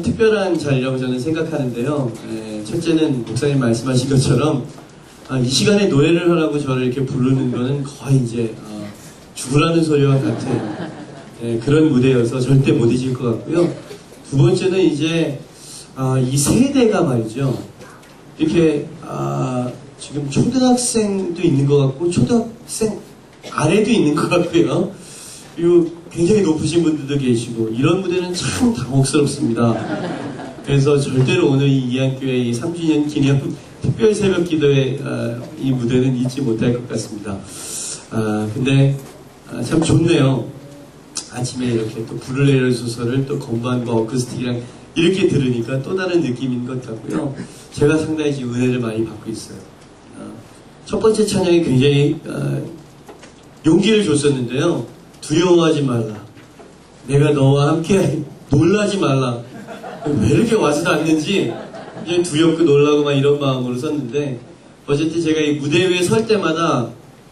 특별한 자리라고 저는 생각하는데요. 첫째는 목사님 말씀하신 것처럼 이 시간에 노래를 하라고 저를 이렇게 부르는 거는 거의 이제 죽으라는 소리와 같은 그런 무대여서 절대 못 잊을 것 같고요. 두 번째는 이제 이 세대가 말이죠. 이렇게 지금 초등학생도 있는 것 같고 초등학생 아래도 있는 것 같고요. 그리고 굉장히 높으신 분들도 계시고 이런 무대는 참 당혹스럽습니다. 그래서 절대로 오늘 이 이한교회 이 3주년 기념 특별 새벽 기도의 이 무대는 잊지 못할 것 같습니다. 근데 참 좋네요. 아침에 이렇게 또 불을 내려주소서를 또 건반과 어쿠스틱이랑 이렇게 들으니까 또 다른 느낌인 것 같고요. 제가 상당히 지금 은혜를 많이 받고 있어요. 첫 번째 찬양이 굉장히 용기를 줬었는데요. 두려워하지 말라. 내가 너와 함께 놀라지 말라. 왜 이렇게 와서도 않는지 이제 두렵고 놀라고 막 이런 마음으로 썼는데 어쨌든 제가 이 무대 위에 설 때마다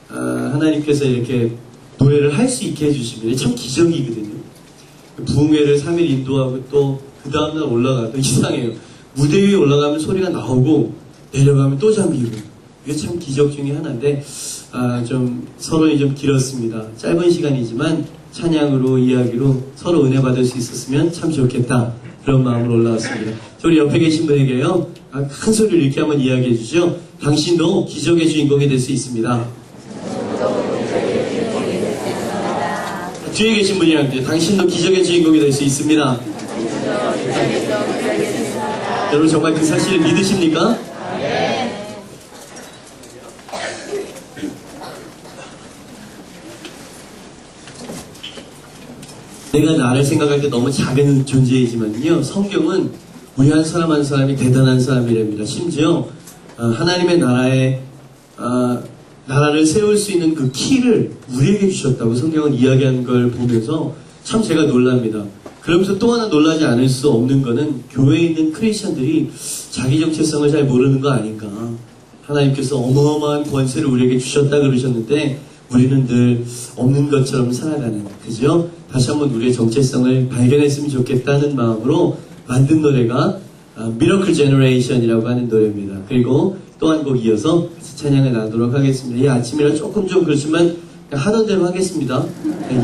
하나님께서 이렇게 노래를 할 수 있게 해주시면 참 기적이거든요. 부흥회를 3일 인도하고 또 그 다음날 올라가도 이상해요. 무대 위에 올라가면 소리가 나오고 내려가면 또 잠기고 이게 참 기적 중에 하나인데 좀 서론이 좀 길었습니다. 짧은 시간이지만 찬양으로 이야기로 서로 은혜 받을 수 있었으면 참 좋겠다 그런 마음으로 올라왔습니다. 우리 옆에 계신 분에게요 큰 소리를 이렇게 한번 이야기해 주죠. 당신도 기적의 주인공이 될 수 있습니다. 뒤에 계신 분이랑 당신도 기적의 주인공이 될 수 있습니다. 여러분 정말 그 사실을 믿으십니까? 내가 나를 생각할 때 너무 작은 존재이지만요. 성경은 우리 한 사람 한 사람이 대단한 사람이랍니다. 심지어 하나님의 나라를 세울 수 있는 그 키를 우리에게 주셨다고 성경은 이야기한 걸 보면서 참 제가 놀랍니다. 그러면서 또 하나 놀라지 않을 수 없는 거는 교회에 있는 크리스천들이 자기 정체성을 잘 모르는 거 아닌가. 하나님께서 어마어마한 권세를 우리에게 주셨다 그러셨는데 우리는 늘 없는 것처럼 살아가는, 그죠? 다시 한번 우리의 정체성을 발견했으면 좋겠다는 마음으로 만든 노래가 미러클 제너레이션이라고 하는 노래입니다. 그리고 또 한 곡 이어서 찬양을 나누도록 하겠습니다. 이 아침이라 조금 좀 그렇지만 하던 대로 하겠습니다.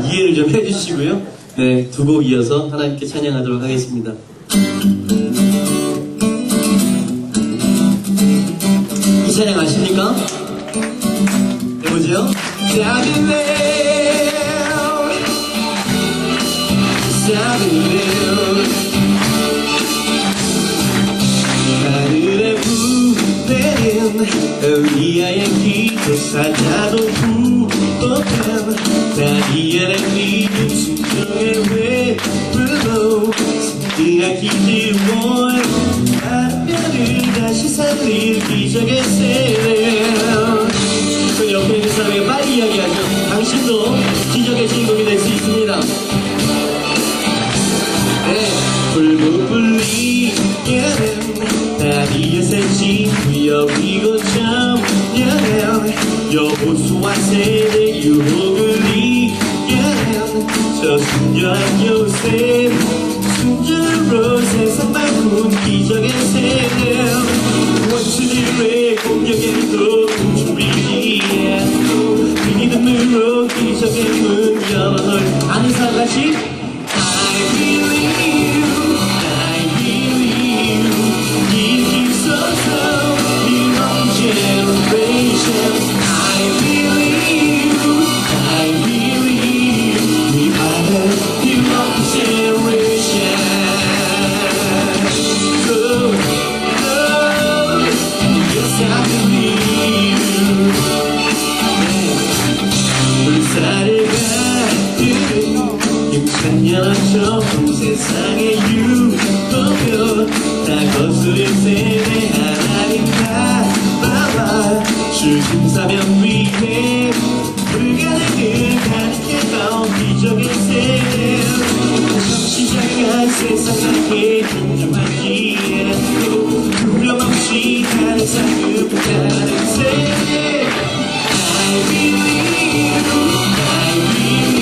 이해를 좀 해주시고요. 네, 두 곡 이어서 하나님께 찬양하도록 하겠습니다. 이 찬양 아십니까? 해보죠. 하늘에 부대는 의아의 기도 사자도 부법한 다리아의 믿음 순종의 외불로 승리한 기지원 하늘을 다시 살릴 기적의 세례. 그 옆에 있는 사람에게 빨리 이야기하죠. 당신도 기적의 주인공이 될 수 있습니다. 불무불리게는 다리에 새친 위협이고 참여는 여호수아 세대 유혹을 이겨낸 저 순전한 요셉 순전으로 세상 바꾼 기적의 세대. 원수들의 공격에도 춤추이지 않고 그 믿음으로 기적의 문 열어 아는 사람 같이 I believe 좁은 세상의 유혹을 다 거스른 세대 하나님 나라와 죽음 사명 위에 불가능을 가득했던 기적의 세대. 처음 시작한 세상 함께 존중하지 않고 두려움없이 다른 삶을 다른 세대. I believe, I believe.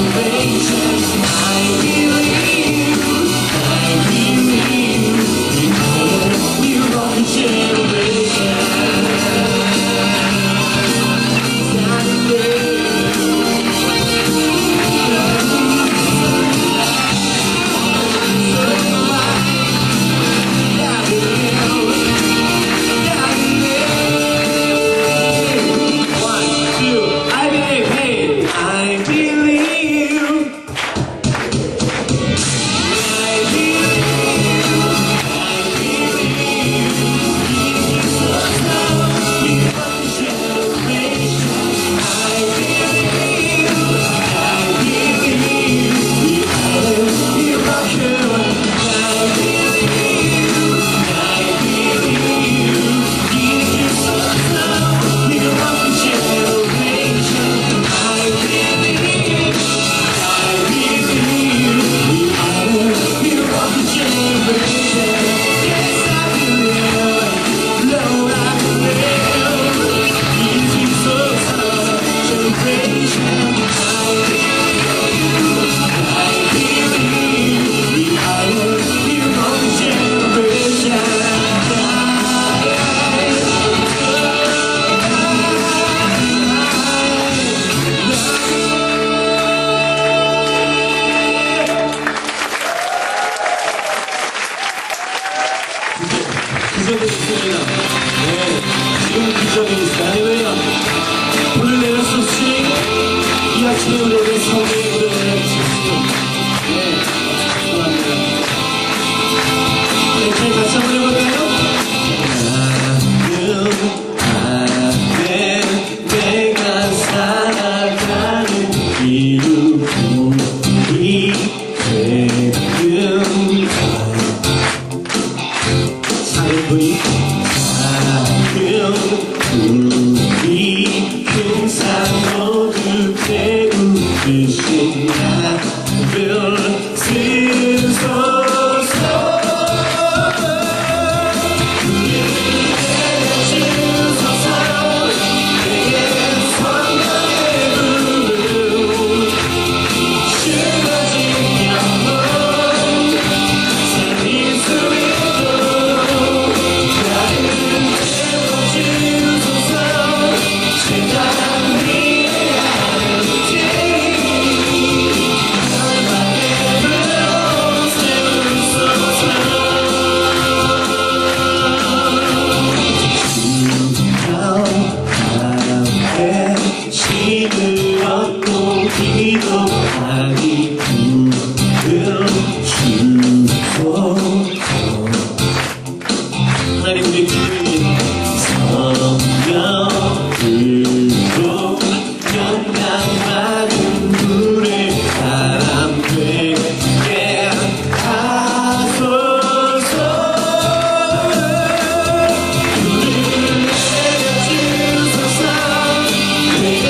Generation 기적이 있습니다. 네, 지금 기적이 있어요. 할렐루야. 불을 내렸었으니 이 아침에 우리에게 성령의 불을 내려주셨으니 네, 감사합니다. 네, 저희 같이 한번 해볼까요? 내가 살아가는 이유이 작은 분이 우리 흉상 모두 깨우치신 나를 쓰소서. 하나님 우리 기도입니다. 성령 불고 영광 많은 불의 사람 되게 하소서. 불을 내려주소서. 내게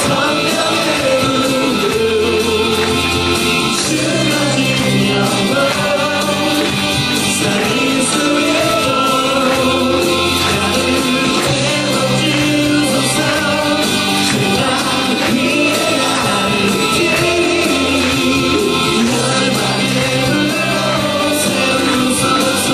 성령의 불을 쓰러진 영혼 살릴 수 있도록 나를 태워주소서. 세상 위에 나를 띄우니 열방의 불로 세우소서.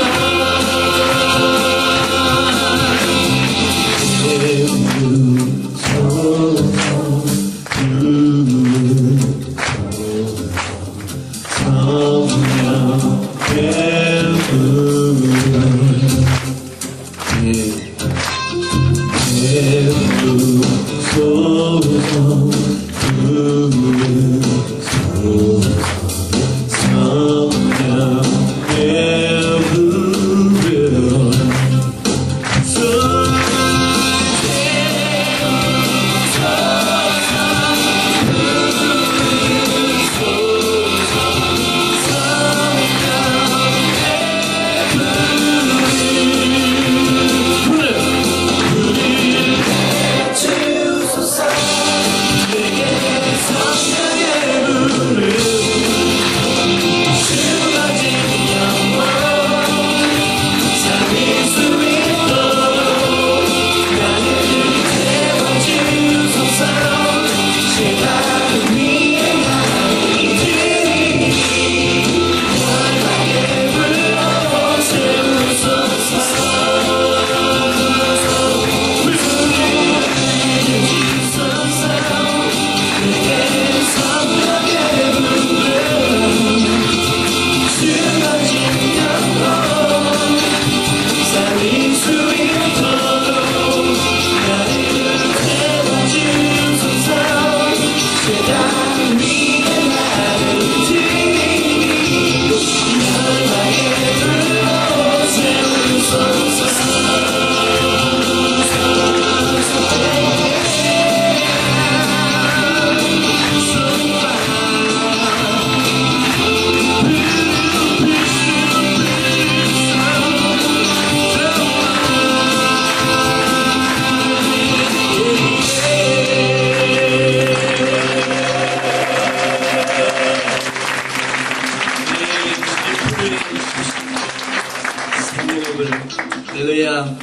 할렐루야.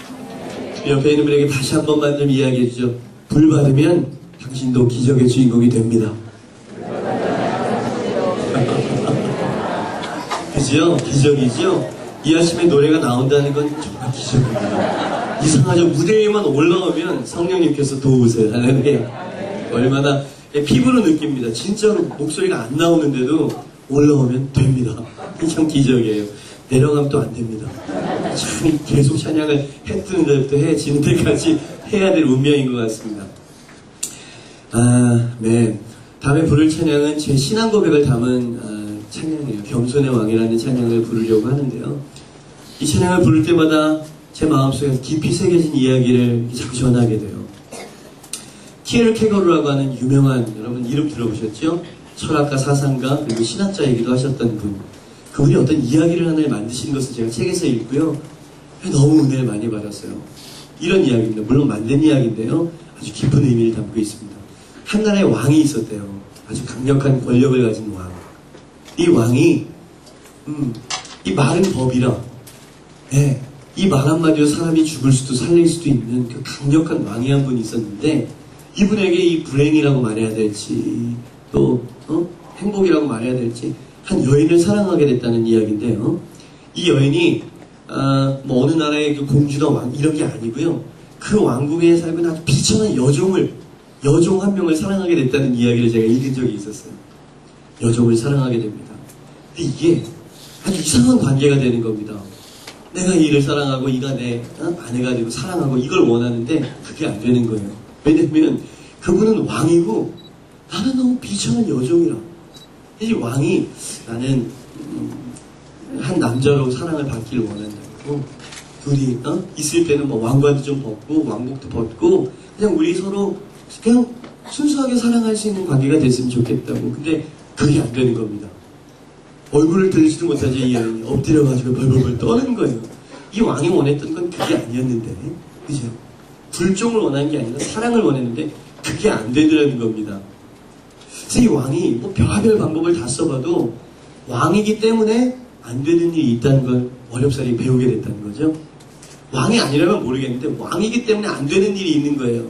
옆에 있는 분에게 다시 한 번만 좀 이야기해 주죠. 불 받으면 당신도 기적의 주인공이 됩니다. 그죠? 기적이죠? 이 아침에 노래가 나온다는 건 정말 기적입니다. 이상하죠? 무대에만 올라오면 성령님께서 도우세요. 할렐루야. 얼마나 피부로 느낍니다. 진짜로 목소리가 안 나오는데도 올라오면 됩니다. 참 기적이에요. 내려가면 또 안 됩니다. 참 계속 찬양을 해 뜨는 데부터 해 지는 데까지 해야 될 운명인 것 같습니다. 네. 다음에 부를 찬양은 제 신앙 고백을 담은 찬양이에요. 겸손의 왕이라는 찬양을 부르려고 하는데요. 이 찬양을 부를 때마다 제 마음속에 깊이 새겨진 이야기를 자꾸 전하게 돼요. 키에르케고르라고 하는 유명한, 여러분 이름 들어보셨죠? 철학가, 사상가, 그리고 신학자이기도 하셨던 분. 그분이 어떤 이야기를 하나를 만드신 것을 제가 책에서 읽고요. 너무 은혜를 많이 받았어요. 이런 이야기입니다. 물론 만든 이야기인데요. 아주 깊은 의미를 담고 있습니다. 한 나라의 왕이 있었대요. 아주 강력한 권력을 가진 왕. 이 왕이 이 말은 법이라, 네, 이 말 한마디로 사람이 죽을 수도 살릴 수도 있는 그 강력한 왕이 한 분이 있었는데, 이분에게 이 불행이라고 말해야 될지 또 행복이라고 말해야 될지 한 여인을 사랑하게 됐다는 이야기인데요. 이 여인이 뭐 어느 나라의 그 공주나 왕 이런 게 아니고요. 그 왕궁에 살고 있는 아주 비천한 여종 한 명을 사랑하게 됐다는 이야기를 제가 읽은 적이 있었어요. 여종을 사랑하게 됩니다. 근데 이게 아주 이상한 관계가 되는 겁니다. 내가 이를 사랑하고 이가 내 아내가 되고 사랑하고 이걸 원하는데 그게 안 되는 거예요. 왜냐면 그분은 왕이고 나는 너무 비천한 여종이라. 이 왕이 나는 한 남자로 사랑을 받기를 원한다고. 둘이 있을 때는 뭐 왕관도 좀 벗고 왕복도 벗고 그냥 우리 서로 그냥 순수하게 사랑할 수 있는 관계가 됐으면 좋겠다고. 근데 그게 안 되는 겁니다. 얼굴을 들지도 못하지 이 여인이 엎드려가지고 벌벌벌 떠는 거예요. 이 왕이 원했던 건 그게 아니었는데, 그죠? 불종을 원한 게 아니라 사랑을 원했는데 그게 안 되더라는 겁니다. 그래서 이 왕이 뭐 별의별 방법을 다 써봐도 왕이기 때문에 안 되는 일이 있다는 걸 어렵사리 배우게 됐다는 거죠. 왕이 아니라면 모르겠는데 왕이기 때문에 안 되는 일이 있는 거예요.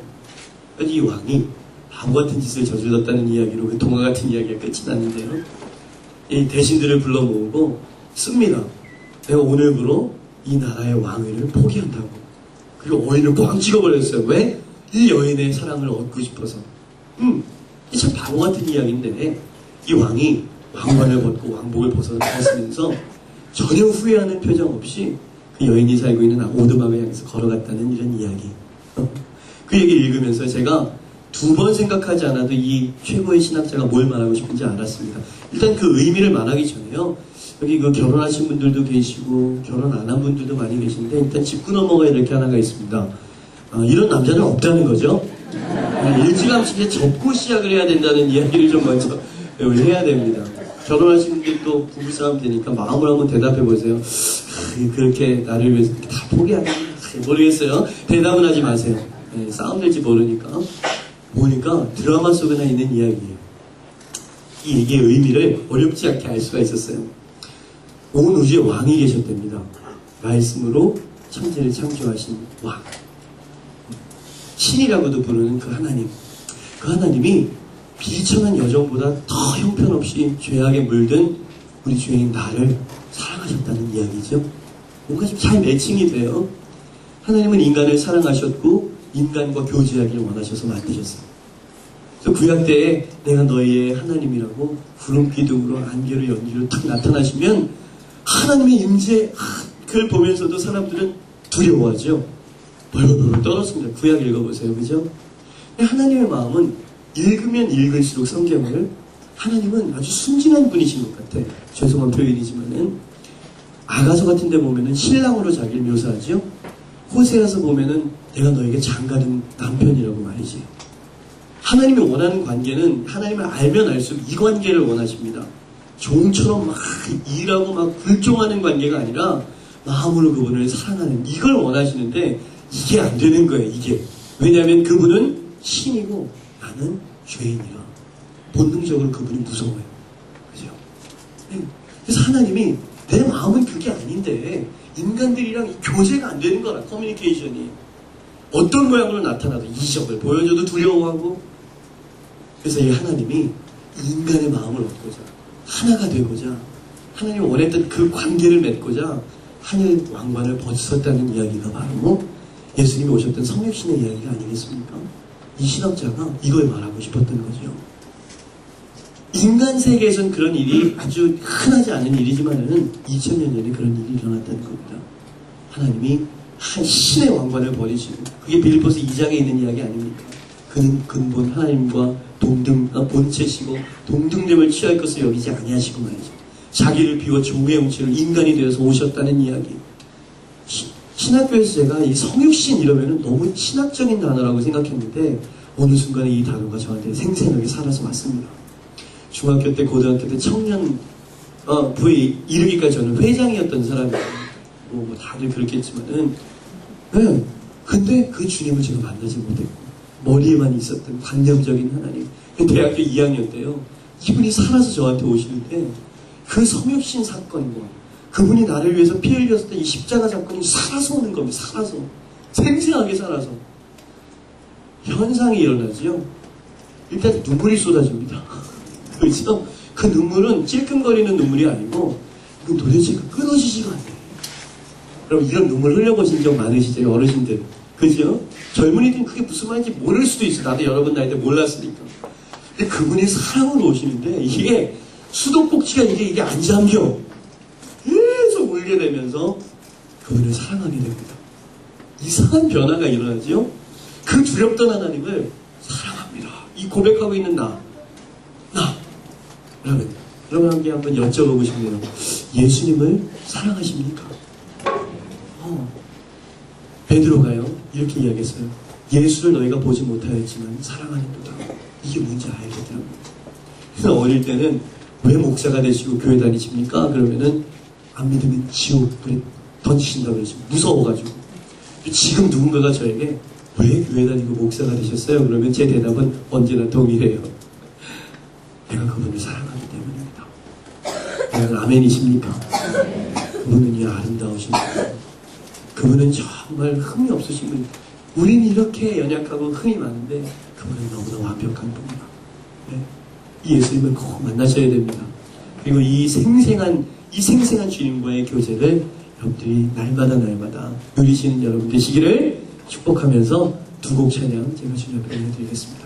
그래서 이 왕이 바보 같은 짓을 저질렀다는 이야기로 그 동화 같은 이야기가 끝이 났는데요. 이 대신들을 불러 모으고 씁니다. 내가 오늘부로 이 나라의 왕위를 포기한다고. 그리고 어인을 꽝 찍어버렸어요. 왜? 이 여인의 사랑을 얻고 싶어서. 이 참 바보 같은 이야기인데 이 왕이 왕관을 벗고 왕복을 벗으면서 전혀 후회하는 표정 없이 그 여인이 살고 있는 오두막을 향해서 걸어갔다는 이런 이야기. 그 얘기를 읽으면서 제가 두 번 생각하지 않아도 이 최고의 신학자가 뭘 말하고 싶은지 알았습니다. 일단 그 의미를 말하기 전에요. 여기 그 결혼하신 분들도 계시고 결혼 안 한 분들도 많이 계신데 일단 짚고 넘어가야 될 게 하나가 있습니다. 이런 남자는 없다는 거죠. 일찌감치 접고 시작을 해야 된다는 이야기를 좀 먼저 해야 됩니다. 결혼하신 분들도 부부싸움 되니까 마음을 한번 대답해 보세요. 그렇게 나를 위해서 다 포기하는 모르겠어요. 대답은 하지 마세요. 싸움 될지 모르니까. 보니까 드라마 속에나 있는 이야기예요. 이 얘기의 의미를 어렵지 않게 알 수가 있었어요. 온 우주에 왕이 계셨답니다. 말씀으로 천지를 창조하신 왕. 신이라고도 부르는 그 하나님. 그 하나님이 비천한 여정보다 더 형편없이 죄악에 물든 우리 죄인 나를 사랑하셨다는 이야기죠. 뭔가 좀 잘 매칭이 돼요. 하나님은 인간을 사랑하셨고 인간과 교제하기를 원하셔서 만드셨어요. 그래서 구약 때에 내가 너희의 하나님이라고 구름 기둥으로 안개로 연기로 딱 나타나시면 하나님의 임재 그걸 보면서도 사람들은 두려워하죠. 벌벌벌 떨었습니다. 구약 읽어보세요. 그죠? 하나님의 마음은 읽으면 읽을수록 성경을 하나님은 아주 순진한 분이신 것 같아요. 죄송한 표현이지만은 아가서 같은 데 보면은 신랑으로 자기를 묘사하죠. 호세아서 보면은 내가 너에게 장가든 남편이라고 말이지. 하나님이 원하는 관계는 하나님을 알면 알수록 이 관계를 원하십니다. 종처럼 막 일하고 막 굴종하는 관계가 아니라 마음으로 그분을 사랑하는 이걸 원하시는데 이게 안 되는 거예요. 이게. 왜냐하면 그분은 신이고 나는 죄인이라. 본능적으로 그분이 무서워요. 그죠? 그래서 하나님이 내 마음은 그게 아닌데 인간들이랑 교제가 안 되는 거라. 커뮤니케이션이. 어떤 모양으로 나타나도 이적을 보여줘도 두려워하고. 그래서 이 하나님이 인간의 마음을 얻고자 하나가 되고자 하나님이 원했던 그 관계를 맺고자 하늘 왕관을 벗었다는 이야기가 바로 예수님이 오셨던 성육신의 이야기가 아니겠습니까? 이 신학자가 이걸 말하고 싶었던 거죠. 인간 세계에선 그런 일이 아주 흔하지 않은 일이지만은 2000년 전에 그런 일이 일어났다는 겁니다. 하나님이 한 신의 왕관을 버리시고, 그게 빌립보서 2장에 있는 이야기 아닙니까? 그는 근본 하나님과 본체시고 동등됨을 취할 것을 여기지 아니하시고 말이죠. 자기를 비워 종의 형체로 인간이 되어서 오셨다는 이야기. 신학교에서 제가 이 성육신 이러면은 너무 신학적인 단어라고 생각했는데 어느 순간에 이 단어가 저한테 생생하게 살아서 왔습니다. 중학교 때, 고등학교 때 청년 부에 이르기까지 저는 회장이었던 사람이에요. 뭐 다들 그렇겠지만은, 네. 근데 그 주님을 제가 만나지 못했고 머리에만 있었던 관념적인 하나님. 대학교 2학년 때요, 이분이 살아서 저한테 오시는데 그 성육신 사건과 그분이 나를 위해서 피 흘렸을 때 이 십자가 사건이 살아서 오는 겁니다. 살아서. 생생하게 살아서. 현상이 일어나지요. 일단 눈물이 쏟아집니다. 그렇죠? 그 눈물은 찔끔거리는 눈물이 아니고 그 도대체 끊어지지가 않아요. 여러분 이런 눈물 흘려보신 적 많으시죠? 어르신들. 그죠? 젊은이들은 그게 무슨 말인지 모를 수도 있어요. 나도 여러분 나이 때 몰랐으니까. 근데 그분이 사랑으로 오시는데 이게 수도꼭지가 이게 안 잠겨. 계속 울게 되면서 그분을 사랑하게 됩니다. 이상한 변화가 일어나죠? 그 두렵던 하나님을 사랑합니다. 이 고백하고 있는 나. 여러분 함께 한번 여쭤보고 싶네요. 예수님을 사랑하십니까? 베드로가요 이렇게 이야기했어요. 예수를 너희가 보지 못하였지만 사랑하는도다. 이게 뭔지 알겠더라고요. 그래서 어릴 때는 왜 목사가 되시고 교회 다니십니까? 그러면은 안 믿으면 지옥불에 던지신다고 그러죠. 무서워가지고. 지금 누군가가 저에게 왜 교회 다니고 목사가 되셨어요? 그러면 제 대답은 언제나 동일해요. 내가 그분을 사랑하기 때문입니다. 여러분 아멘이십니까? 그분은 이 아름다우신 분. 그분은 정말 흠이 없으신 분. 우린 이렇게 연약하고 흠이 많은데 그분은 너무나 완벽한 분이다. 네? 이 예수님을 꼭 만나셔야 됩니다. 그리고 이 생생한 주님과의 교제를 여러분들이 날마다 누리시는 여러분 되시기를 축복하면서 두 곡 찬양 제가 주님 앞에 올려드리겠습니다.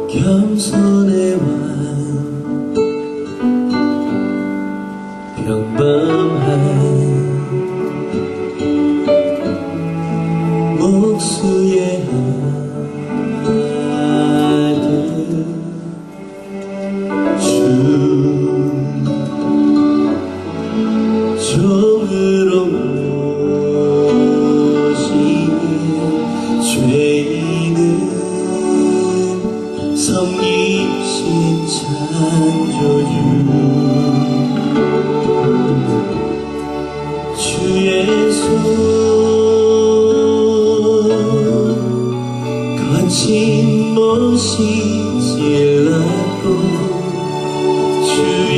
겸손의 왕 평범한 목수의 아들 주 종으로 오시니 죄인은 성리신 창조주 주의 손 거친 못이 찔렀고 주의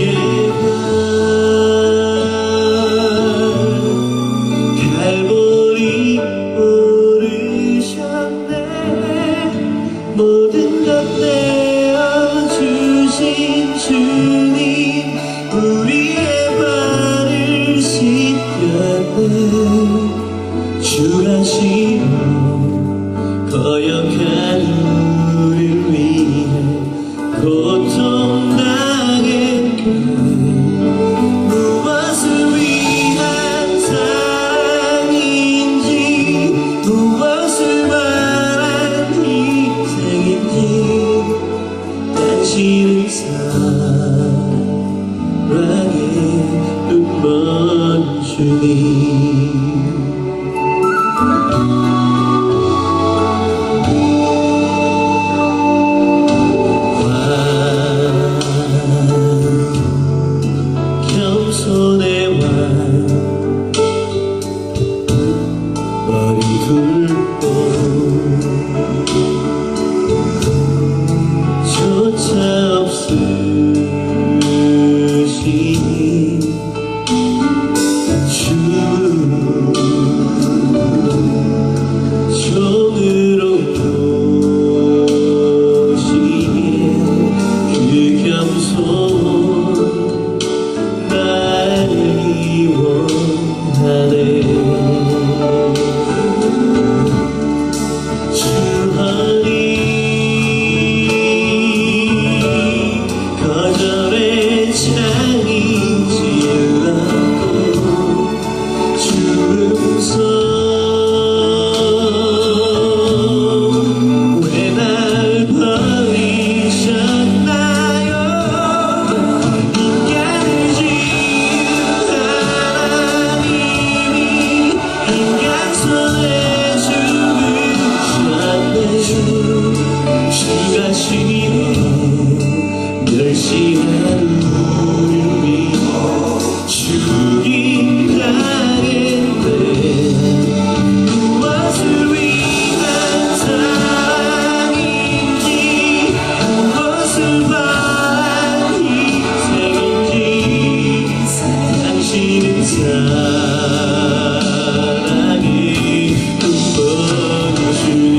발 갈보리 오르셨네. 모든 것 내어주신 주님 우리의 발을 씻겼네. 주가 시로 거역한 우리를 위해 고통당했네. 무엇을 위한 상인지 무엇을 바란 희생인지 당신은 사랑의 눈먼 주님. 완벽한 왜 날 버리셨나요? 인간을 지은 하나님이 인간 손에 죽으셨네요. 주가 쉬고 멸시한 우리를 죽임당했네. 무엇을 위한 사랑인지 무엇을 바란 희생인지 당신은 사랑의 꿈꿔 주니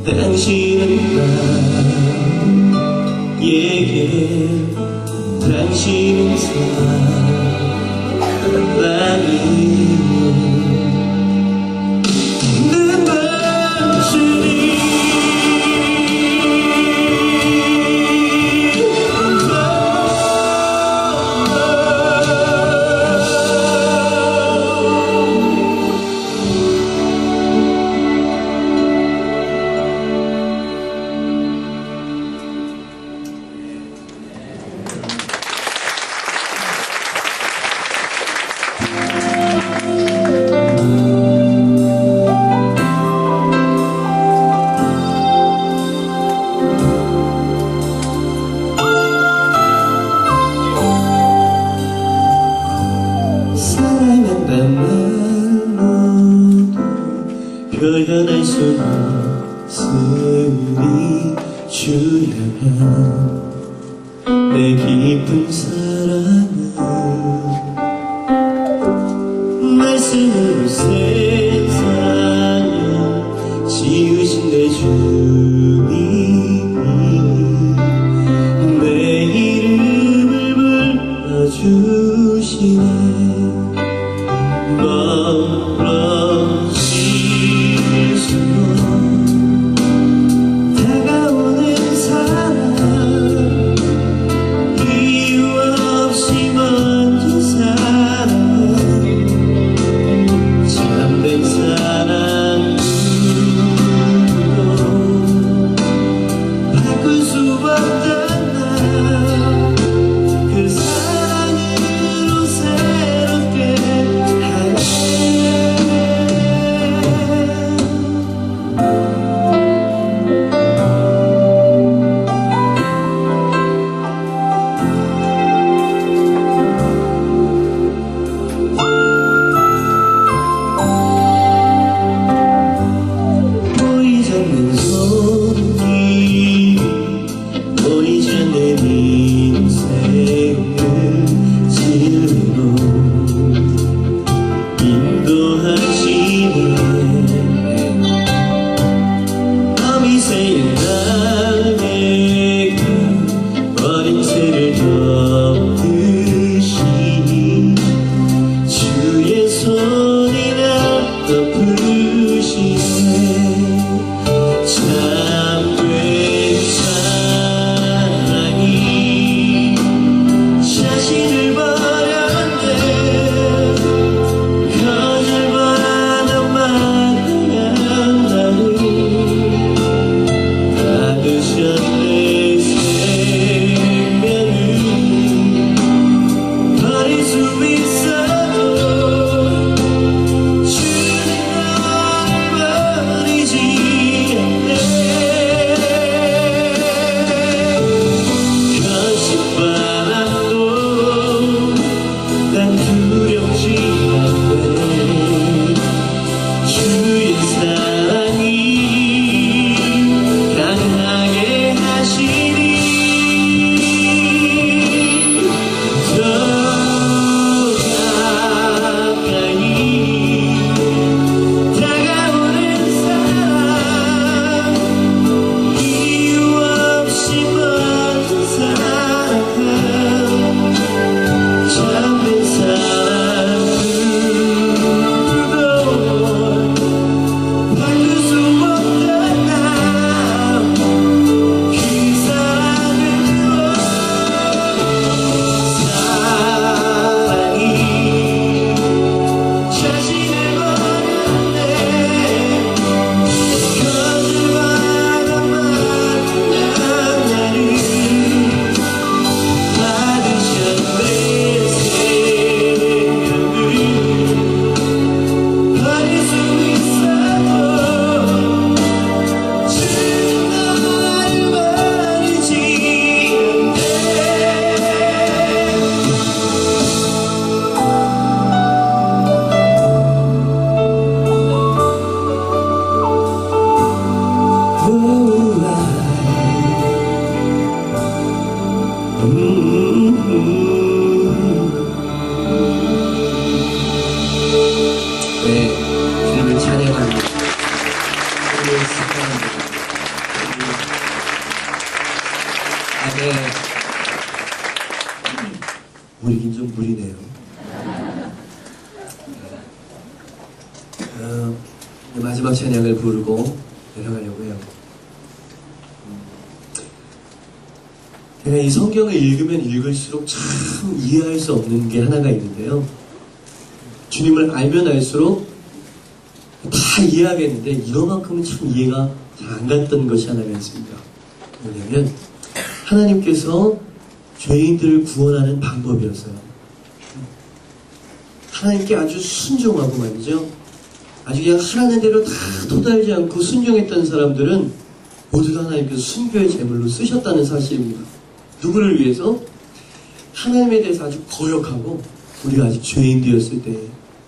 당신은 나에게 당신은 사랑이 눈물 주니 표현할 수 없으리 주려면 내 깊은 사랑은 말씀으로 세상을 지으신 내 주님이 내 이름을 불러주시네. 다가오는 사랑 이유 없이 먼저 사랑 무리긴 좀 무리네요. 마지막 찬양을 부르고 내려가려고 해요. 제가 이 성경을 읽으면 읽을수록 참 이해할 수 없는 게 하나가 있는데요. 주님을 알면 알수록 다 이해하겠는데 이거만큼은 참 이해가 잘 안 갔던 것이 하나가 있습니다. 뭐냐면 하나님께서 죄인들을 구원하는 방법이었어요. 하나님께 아주 순종하고 말이죠. 아주 그냥 하라는 대로 다 토달지 않고 순종했던 사람들은 모두 다 하나님께서 순교의 제물로 쓰셨다는 사실입니다. 누구를 위해서? 하나님에 대해서 아주 거역하고 우리가 아직 죄인되었을 때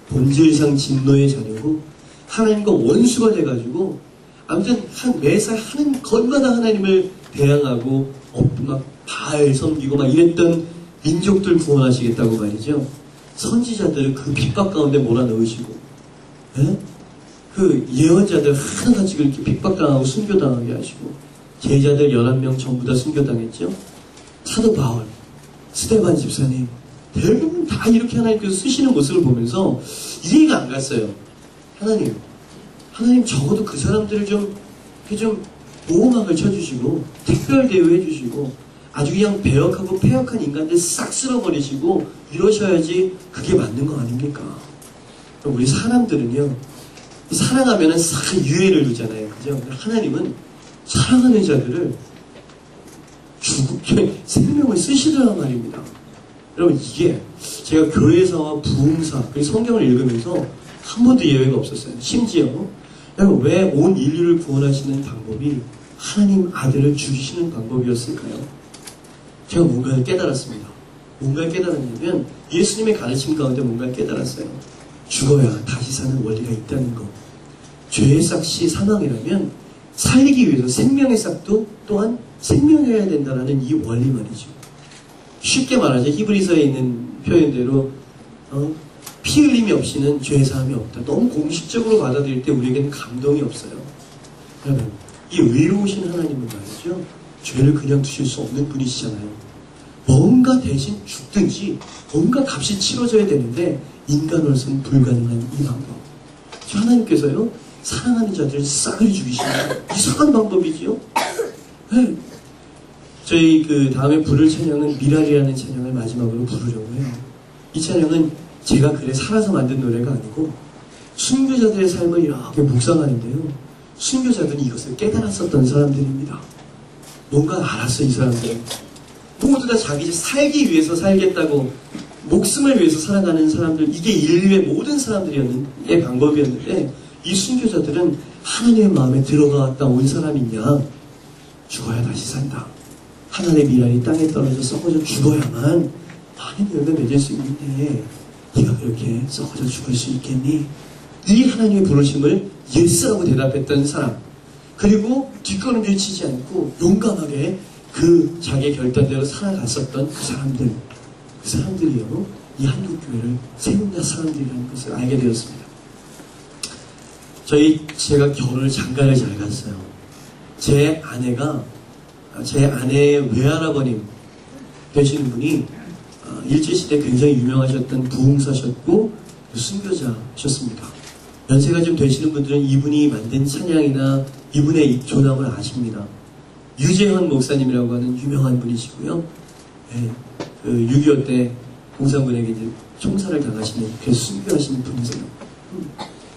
본질상 진노의 자녀고 하나님과 원수가 돼가지고 아무튼 매사 하는 것마다 하나님을 대항하고 막 바알 섬기고 막 이랬던 민족들 구원하시겠다고 말이죠. 선지자들을 그 핍박 가운데 몰아넣으시고 그 예언자들 하나같이 그렇게 핍박당하고 순교당하게 하시고 제자들 11명 전부 다 순교당했죠. 사도 바울, 스데반 집사님 대부분 다 이렇게 하나님께서 쓰시는 모습을 보면서 이해가 안 갔어요. 하나님 적어도 그 사람들을 좀 보호막을 쳐주시고 특별 대우해 주시고 아주 그냥 배역하고 폐역한 인간들 싹 쓸어버리시고 이러셔야지 그게 맞는 거 아닙니까? 우리 사람들은요 사랑하면은 싹 유예를 두잖아요. 그죠? 하나님은 사랑하는 자들을 생명을 쓰시더란 말입니다. 여러분 이게 제가 교회사와 부흥사 그리고 성경을 읽으면서 한 번도 예외가 없었어요. 심지어 여러분 왜 온 인류를 구원하시는 방법이 하나님 아들을 죽이시는 방법이었을까요? 제가 뭔가를 깨달았습니다. 뭔가를 깨달았냐면 예수님의 가르침 가운데 뭔가를 깨달았어요. 죽어야 다시 사는 원리가 있다는 거. 죄의 싹이 사망이라면 살리기 위해서 생명의 싹도 또한 생명해야 된다는 이 원리 말이죠. 쉽게 말하자 히브리서에 있는 표현대로 피 흘림이 없이는 죄 사함이 없다. 너무 공식적으로 받아들일 때 우리에게는 감동이 없어요. 여러분 이 의로우신 하나님은 말이죠. 죄를 그냥 두실 수 없는 분이시잖아요. 뭔가 대신 죽든지 뭔가 값이 치러져야 되는데 인간으로서는 불가능한 이 방법. 하나님께서요 사랑하는 자들을 싹을 죽이시는 이상한 방법이지요. 네. 저희 그 다음에 부를 찬양은 미랄이라는 찬양을 마지막으로 부르려고 해요. 이 찬양은 제가 그래 살아서 만든 노래가 아니고 순교자들의 삶을 이렇게 묵상하는데요. 순교자들은 이것을 깨달았었던 사람들입니다. 뭔가 알았어 이 사람들은. 모두 다 자기 살기 위해서 살겠다고 목숨을 위해서 살아가는 사람들 이게 인류의 모든 사람들이었는데 방법이었는데 이 순교자들은 하나님의 마음에 들어갔다 온 사람이냐 죽어야 다시 산다. 하나님의 미랄이 땅에 떨어져 썩어져 죽어야만 많은 열매 맺을 수 있는데 네가 그렇게 썩어져 죽을 수 있겠니? 이 하나님의 부르심을 예스라고 대답했던 사람 그리고 뒷걸음질 치지 않고 용감하게 그 자기의 결단대로 살아갔었던 그 사람들이요 이 한국교회를 세운다 사람들이라는 것을 알게 되었습니다. 제가 결혼을 장가를 잘 갔어요. 제 아내의 외할아버님 되시는 분이 일제시대 굉장히 유명하셨던 부흥사셨고 순교자셨습니다. 연세가 좀 되시는 분들은 이분이 만든 찬양이나 이분의 조남을 아십니다. 유재헌 목사님이라고 하는 유명한 분이시고요. 네, 그 6.25 때 공산군에게 이제 총살을 당하시는 그래서 순교하시는 분이세요.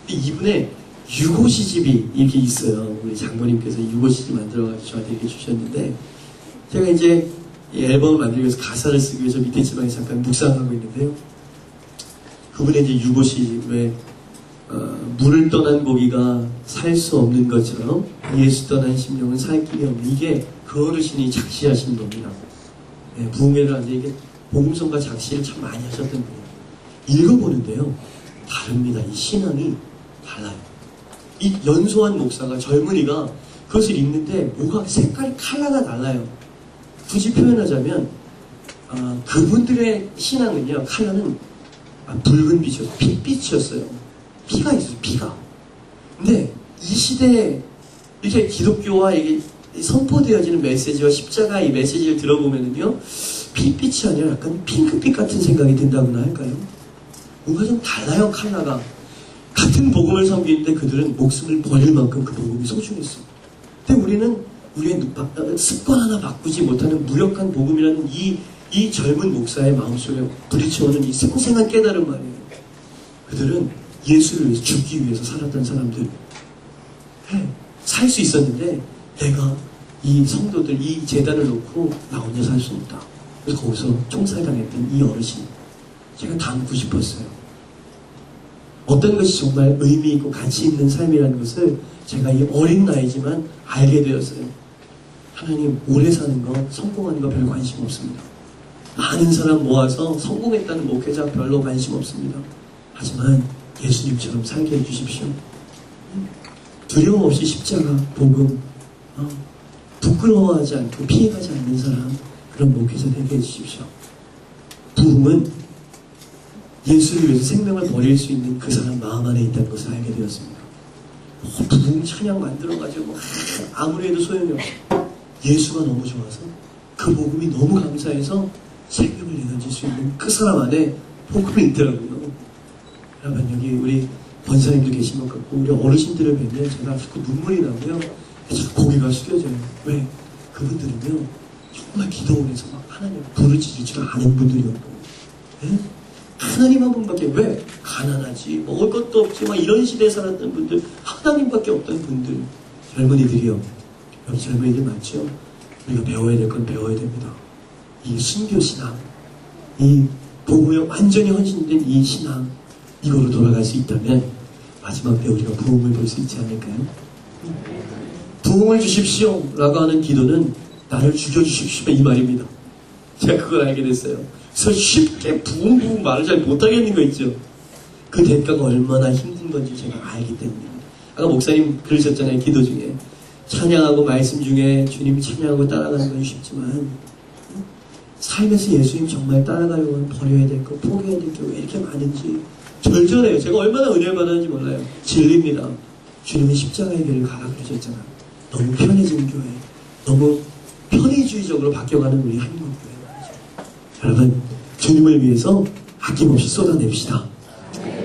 이분의 유고 시집이 이렇게 있어요. 우리 장모님께서 유고 시집 만들어가지고 저한테 이렇게 주셨는데 제가 이제 이 앨범을 만들기 위해서 가사를 쓰기 위해서 밑에 지방에 잠깐 묵상하고 있는데요. 그분의 이제 유고 시집에 물을 떠난 고기가 살 수 없는 것처럼 예수 떠난 심령은 살 길이 없는 이게 그 어르신이 작시하신 겁니다. 네, 부흥회를 하는데 이게 복음성과 작시를 참 많이 하셨던 분이에요. 읽어보는데요. 다릅니다. 이 신앙이 달라요. 이 연소한 목사가 젊은이가 그것을 읽는데 뭐가 색깔이 컬러가 달라요. 굳이 표현하자면 그분들의 신앙은요. 컬러는 붉은 빛이었어요. 빛빛이었어요. 피가 있어요. 피가. 근데 이 시대에 이렇게 기독교와 이게 선포되어지는 메시지와 십자가 이 메시지를 들어보면은요, 빛빛이 아니라 약간 핑크빛 같은 생각이 든다고나 할까요? 뭔가 좀 달라요, 컬러가. 같은 복음을 섬기는데 그들은 목숨을 버릴 만큼 그 복음이 소중했어. 근데 우리는 우리의 습관 하나 바꾸지 못하는 무력한 복음이라는 이 젊은 목사의 마음속에 부딪혀오는 이 생생한 깨달음 말이에요. 그들은 예수를 위해서 죽기 위해서 살았던 사람들. 살 수 있었는데 내가 이 성도들, 이 재단을 놓고 나 혼자 살 수 없다. 그래서 거기서 총살당했던 이 어르신, 제가 닮고 싶었어요. 어떤 것이 정말 의미 있고 가치 있는 삶이라는 것을 제가 이 어린 나이지만 알게 되었어요. 하나님, 오래 사는 거, 성공하는 거 별 관심 없습니다. 많은 사람 모아서 성공했다는 목회자 별로 관심 없습니다. 하지만 예수님처럼 살게 해주십시오. 두려움 없이 십자가, 복음, 부끄러워하지 않고 피해가지 않는 사람, 그런 목회자 되게 해주십시오. 부흥은 예수를 위해서 생명을 버릴 수 있는 그 사람 마음 안에 있다는 것을 알게 되었습니다. 부흥 찬양 만들어가지고 아무리 해도 소용이 없어. 예수가 너무 좋아서 그 복음이 너무 감사해서 생명을 내던질 수 있는 그 사람 안에 복음이 있더라고요. 여러분, 여기 우리 권사님도 계신 것 같고 우리 어르신들을 뵈면 제가 자꾸 눈물이 나고요. 자꾸 고개가 숙여져요. 왜? 그분들은요, 정말 기도원에서 막 하나님 부르짖을 줄 아는 분들이었고, 예? 하나님 한 분밖에, 왜? 가난하지, 먹을 것도 없지, 막 이런 시대에 살았던 분들, 하나님밖에 없던 분들, 젊은이들이요. 여기 젊은이들 많죠? 우리가 배워야 될 건 배워야 됩니다. 이 순교신앙, 이 복음에 완전히 헌신된 이 신앙, 이거로 돌아갈 수 있다면 마지막 때 우리가 부흥을 볼 수 있지 않을까요? 부흥을 주십시오 라고 하는 기도는 나를 죽여주십시오 이 말입니다. 제가 그걸 알게 됐어요. 그래서 쉽게 부흥 말을 잘 못하겠는 거 있죠. 그 대가가 얼마나 힘든 건지 제가 알기 때문입니다. 아까 목사님 그러셨잖아요. 기도 중에 찬양하고 말씀 중에 주님 찬양하고 따라가는 건 쉽지만 삶에서 예수님 정말 따라가려면 버려야 될 거, 포기해야 될 게 왜 이렇게 많은지 절절해요. 제가 얼마나 은혜를 받았는지 몰라요. 진리입니다. 주님은 십자가의 길을 가라 그러셨잖아요. 너무 편해진 교회, 너무 편의주의적으로 바뀌어가는 우리 한국교회 말이죠. 여러분, 주님을 위해서 아낌없이 쏟아냅시다.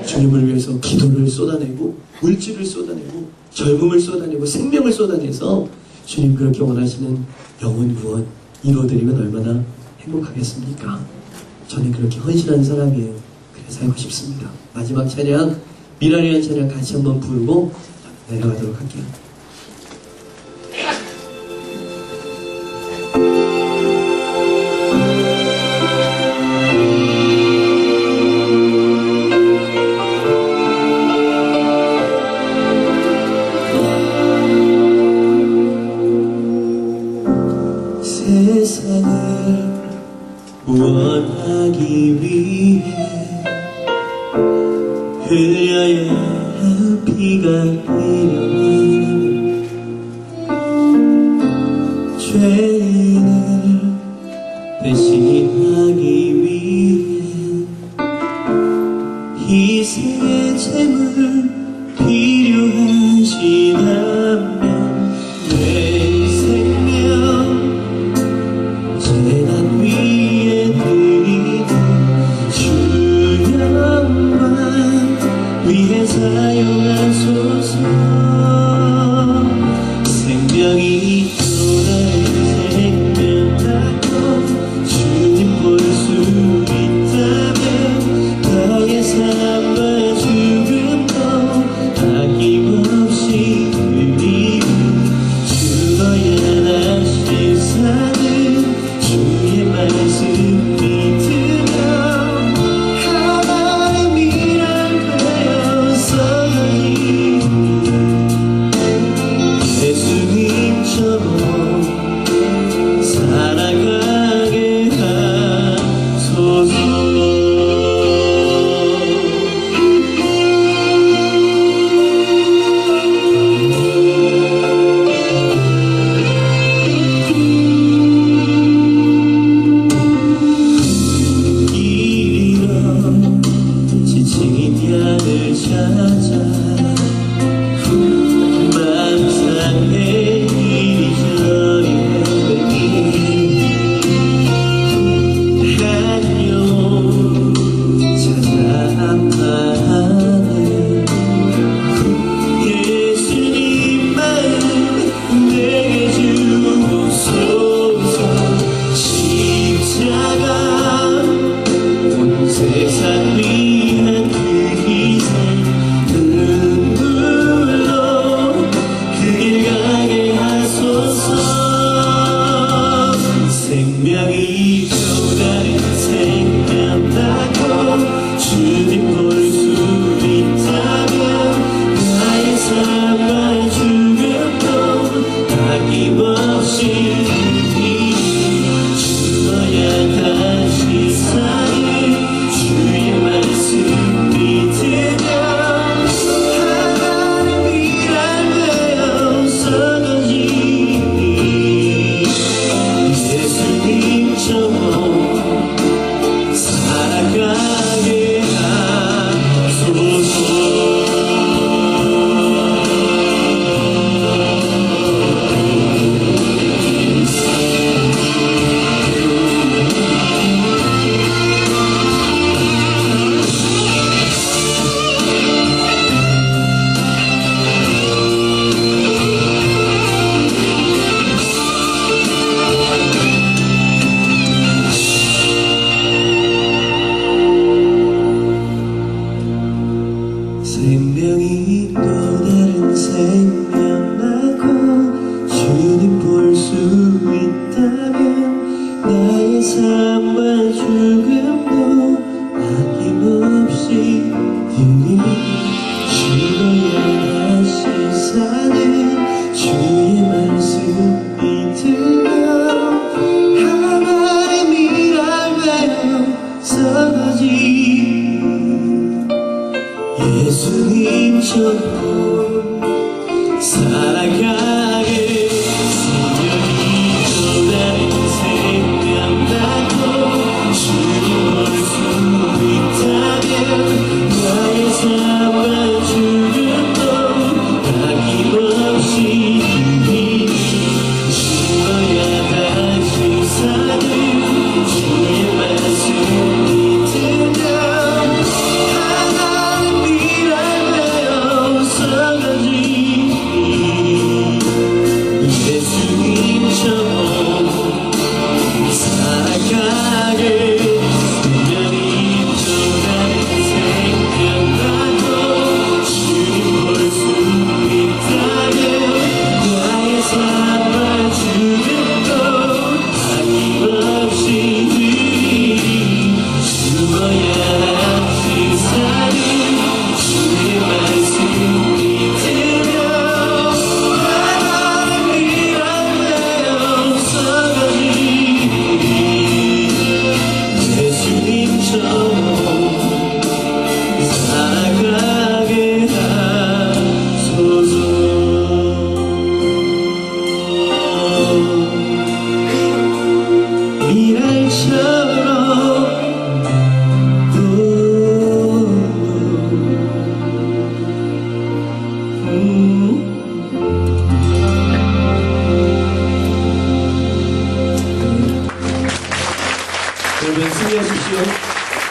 주님을 위해서 기도를 쏟아내고 물질을 쏟아내고 젊음을 쏟아내고 생명을 쏟아내서 주님 그렇게 원하시는 영혼 구원 이루어드리면 얼마나 행복하겠습니까? 저는 그렇게 헌신한 사람이에요. 그래 살고 싶습니다. 마지막 찬양, 미라리한 찬양 같이 한번 부르고 내려가도록 할게요. 세상을 원하기 위해 흘려야 할 피가 필요한 죄인을 대신하기 위해 희생의 제물 필요하시다면 내 생명 재단 위에 드리고 주 영광 위해 사용하소서. 생명